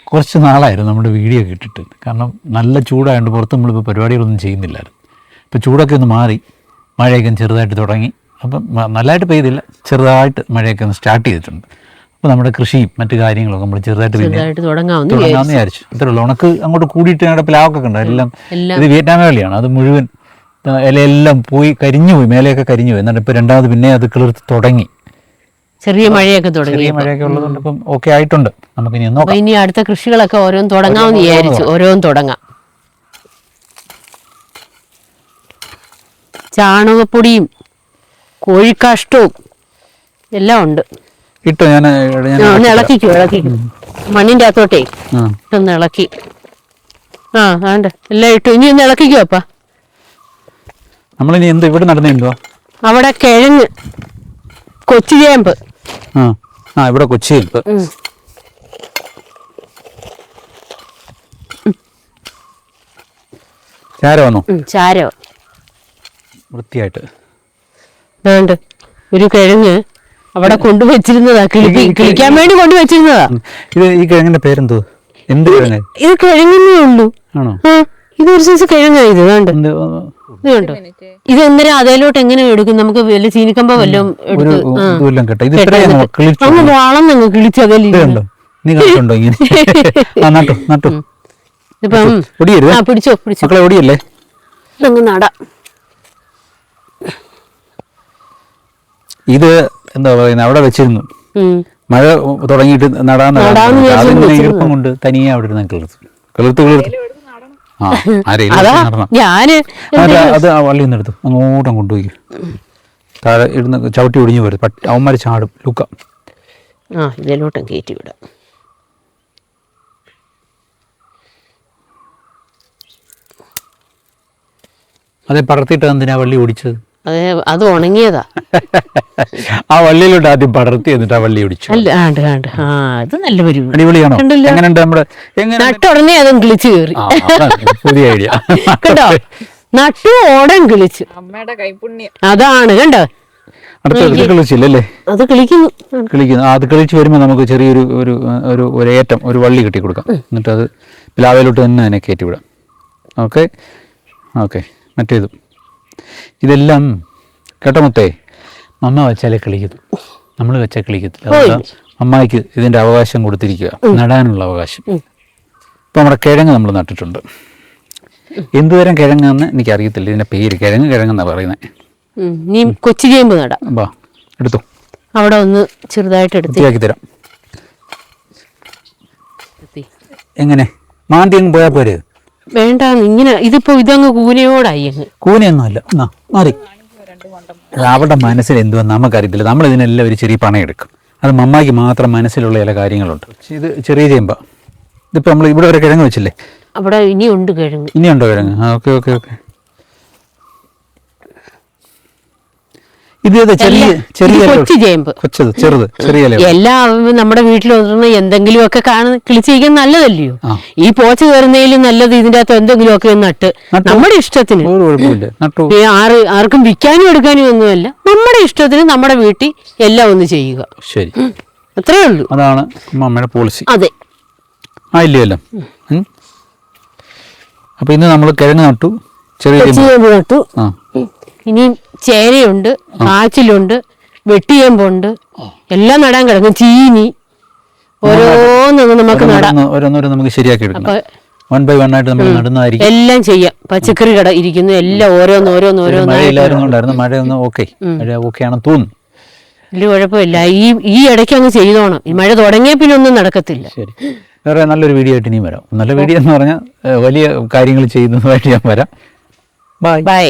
കുറച്ച് നാളായിരുന്നു നമ്മുടെ വീഡിയോ ഇട്ടിട്ട്. കാരണം നല്ല ചൂടായതുകൊണ്ട് പുറത്ത് നമ്മളിപ്പോൾ പരിപാടികളൊന്നും ചെയ്യുന്നില്ലായിരുന്നു. ഇപ്പോൾ ചൂടൊക്കെ ഒന്ന് മാറി, മഴയൊക്കെ ചെറുതായിട്ട് തുടങ്ങി. അപ്പം നല്ലതായിട്ട് പെയ്തില്ല, ചെറുതായിട്ട് മഴയൊക്കെ ഒന്ന് സ്റ്റാർട്ട് ചെയ്തിട്ടുണ്ട്. അപ്പോൾ നമ്മുടെ കൃഷിയും മറ്റു കാര്യങ്ങളൊക്കെ നമ്മൾ ചെറുതായിട്ട് തുടങ്ങാമെന്ന് വിചാരിച്ചു. ഇത്രേ ഉള്ളൂ. ഉണക്ക് അങ്ങോട്ട് കൂടിയിട്ട് ഞങ്ങളുടെ പ്ലാവൊക്കെ ഉണ്ട്. എല്ലാം ഇത് വിയറ്റ്നാം വേളിയാണ്. അത് മുഴുവൻ ഇലയെല്ലാം പോയി കരിഞ്ഞു പോയി, മേലെയൊക്കെ കരിഞ്ഞു പോയി. എന്നിട്ട് ഇപ്പോൾ രണ്ടാമത് പിന്നെ അത് കിളിർത്ത് തുടങ്ങി. ചെറിയ മഴയൊക്കെ ഉള്ളതുകൊണ്ട് ഇപ്പം ഓക്കെ ആയിട്ടുണ്ട്. നമുക്ക് ഇനി അടുത്ത കൃഷികളൊക്കെ ഓരോന്ന് തുടങ്ങാമെന്ന് വിചാരിച്ചു. ഓരോന്ന് തുടങ്ങാം. ചാണകപ്പൊടിയും കോഴിക്കാഷ്ടവും എല്ലാം ഉണ്ട്. ഇട്ടോ ഞാൻ ഇളക്കിക്കോ മണ്ണിന്റെ അകത്തോട്ടേ ഒന്ന് ഇളക്കി. വേണ്ട എല്ലാം ഇട്ടു. ഇനി ഒന്ന് ഇളക്കിക്കോ അപ്പ. നമ്മളിനി എന്ത് ഇവിടെ നടന്നെന്തോ? അവിടെ കിഴങ്ങ്, കൊച്ചുചേമ്പ്. ഇവിടെ കൊച്ചുചേമ്പ്. ചാരമാണോ? ചാരോ വൃത്തിയായിട്ട് വേണ്ട. ഒരു കിഴങ്ങ് അവിടെ കൊണ്ടുവച്ചിരുന്നതാ, കിളിക്കാൻ വേണ്ടി കൊണ്ടുവച്ചിരുന്നതാ. ഇത് ഈ കിഴങ്ങിന്റെ പേരെന്തോ? എന്ത് കിഴങ്ങ്? ഇത് കിഴങ്ങേ ഉള്ളൂ. ആണോ? ഇതൊരു സൈസ് കിഴങ്ങാ. ഇത് വേണ്ട, ഇത് കണ്ടോ? ഇത് എന്തിനാ അതേലോട്ട് എങ്ങനെ എടുക്കും? നമുക്ക് വല്ല ചീനിക്കമ്പ വല്ലതും അങ്ങ് വളർന്നങ്ങ് കിളിച്ചതല്ലേ. പിടിച്ചോ പിടിച്ചോ, ഓടിയല്ലേ ഇതങ്ങ് നടാം. ഇത് എന്താ പറയുന്നത്, അവിടെ വെച്ചിരുന്നു. മഴ തുടങ്ങിയിട്ട് നടാന്ന് ഈർപ്പം കൊണ്ട് തനിയെ അവിടെ ഇരുന്ന് കിളിർത്ത് അത് ആ വള്ളി ഒന്ന് എടുത്തു അങ്ങോട്ടും കൊണ്ടുപോയി താഴെ ഇടുന്ന ചവിട്ടി ഒടിഞ്ഞു വരും. അവന്മാര് ചാടും. ലുക്ക ഇതിലോട്ടും കയറ്റി വിടാം. അതെ, പടർത്തിയിട്ട് എന്തിനാ വള്ളി ഓടിച്ചത്? അത് ഉണങ്ങിയതാ. ആ വള്ളിയിലോട്ട് ആദ്യം പടർത്തി എന്നിട്ട് ആ വള്ളി ഓടിച്ചു. അത് നല്ല പരിപാടി. അടിപൊളിയാണോ? എങ്ങനെയുണ്ട്? നമ്മുടെ നട്ടുടനെ അതും കിളിച്ചു കയറി. പുതിയ ഐഡിയ കണ്ടോ? നട്ടു ഓടൻ കിളിച്ചു. അമ്മയുടെ കൈപുണ്യം അതാണ്. കണ്ടോ? അടുത്ത കിളിച്ചില്ലല്ലേ? അത് കിളിക്കുന്നു. അത് കിളിച്ച് വരുമ്പോൾ നമുക്ക് ചെറിയൊരു ഒരു ഏറ്റം, ഒരു വള്ളി കെട്ടി കൊടുക്കാം. എന്നിട്ട് അത് പ്ലാവയിലോട്ട് തന്നെ കയറ്റി വിടാം. Okay okay. മറ്റേതും ഇതെല്ലാം കേട്ടോ മുത്തേ, അമ്മ വെച്ചാലേ കിളിക്കത്തു, നമ്മൾ വെച്ചാൽ കിളിക്കത്തില്ല. അമ്മായിക്ക് ഇതിൻ്റെ അവകാശം കൊടുത്തിരിക്കുക, നടാനുള്ള അവകാശം. ഇപ്പം നമ്മുടെ കിഴങ്ങ് നമ്മൾ നട്ടിട്ടുണ്ട്. എന്തുതരം കിഴങ്ങാന്ന് എനിക്കറിയത്തില്ല. ഇതിൻ്റെ പേര് കിഴങ്ങെന്നാണ് പറയുന്നത്. നീ കൊച്ചു ചേമ്പ് നടാം. വാ എടുത്തു. അവിടെ ഒന്ന് ചെറുതായിട്ട് എടുത്തിയാക്കി തരാം. എങ്ങനെ മാന്തി അങ്ങ് പോയാൽ പോരെ? വേണ്ട, ഇങ്ങനെ ഇതിപ്പോ ഇതങ്ങ് കൂനയോടായി. കൂനയൊന്നും അല്ല, മാറി. അവരുടെ മനസ്സിൽ എന്തുവാ നമുക്കറിയത്തില്ല. നമ്മളിതിനെല്ലാം ഒരു ചെറിയ പണം എടുക്കും. അത് മമ്മായിക്ക് മാത്രം മനസ്സിലുള്ള ചില കാര്യങ്ങളുണ്ട്. ഇത് ചെറിയ ചേമ്പ. ഇതിപ്പോൾ നമ്മൾ ഇവിടെ വരെ കിഴങ്ങ് വെച്ചില്ലേ? അവിടെ ഇനിയുണ്ട് കിഴങ്ങ്. ഇനിയുണ്ടോ കിഴങ്ങ്? Okay okay okay. ഇത് ചെറിയ എല്ലാം നമ്മുടെ വീട്ടിൽ വന്നിരുന്ന എന്തെങ്കിലുമൊക്കെ കിളിച്ചിരിക്കാൻ നല്ലതല്ലയോ? ഈ പോച്ച കയറുന്നതിലും നല്ലത് ഇതിന്റെ അകത്ത് എന്തെങ്കിലുമൊക്കെ നട്ട് നമ്മുടെ ഇഷ്ടത്തിന്. ആർക്കും വിൽക്കാനും എടുക്കാനും ഒന്നുമല്ല, നമ്മുടെ ഇഷ്ടത്തിന് നമ്മുടെ വീട്ടിൽ എല്ലാം ഒന്ന് ചെയ്യുക. ശരി, അത്രേ ഉള്ളൂ. അതാണ് അമ്മയുടെ പോളിസി. അതെ, ഇല്ലല്ലോ. അപ്പൊ ഇന്ന് നമ്മൾ കിഴങ്ങ് നട്ടു, ചെറിയ നട്ടു. ഇനി ചേനയുണ്ട്, കാച്ചിലുണ്ട്, വെട്ടിയേമ്പുണ്ട്, എല്ലാം നടാൻ കിടക്കും. ചീനി ഓരോന്നും നമുക്ക് നടാം. ഓരോന്നോരം നമുക്ക് ശരിയാക്കി എടുക്കാം. 1 by 1 ആയിട്ട് നമ്മൾ നടുന്നതായിരിക്കും. എല്ലാം ചെയ്യാം. പച്ചക്കറി കട ഇരിക്കുന്നു, എല്ലാം ഓരോന്നോരോന്നോരോന്ന്. മഴ ഒന്ന് ഓക്കെ ആണെന്ന് തോന്നുന്നു. വലിയ കുഴപ്പമില്ല. ഈ ഇടയ്ക്ക് അങ്ങ് ചെയ്തോണം. ഈ മഴ തുടങ്ങിയ പിന്നെ ഒന്നും നടക്കത്തില്ല. ശരി, വേറെ നല്ലൊരു വീഡിയോ ആയിട്ട് ഇനിയും വരാം. നല്ല വീഡിയോ എന്ന് പറഞ്ഞാൽ വലിയ കാര്യങ്ങൾ ചെയ്യുന്നതായിട്ട് ഞാൻ വരാം. ബൈ.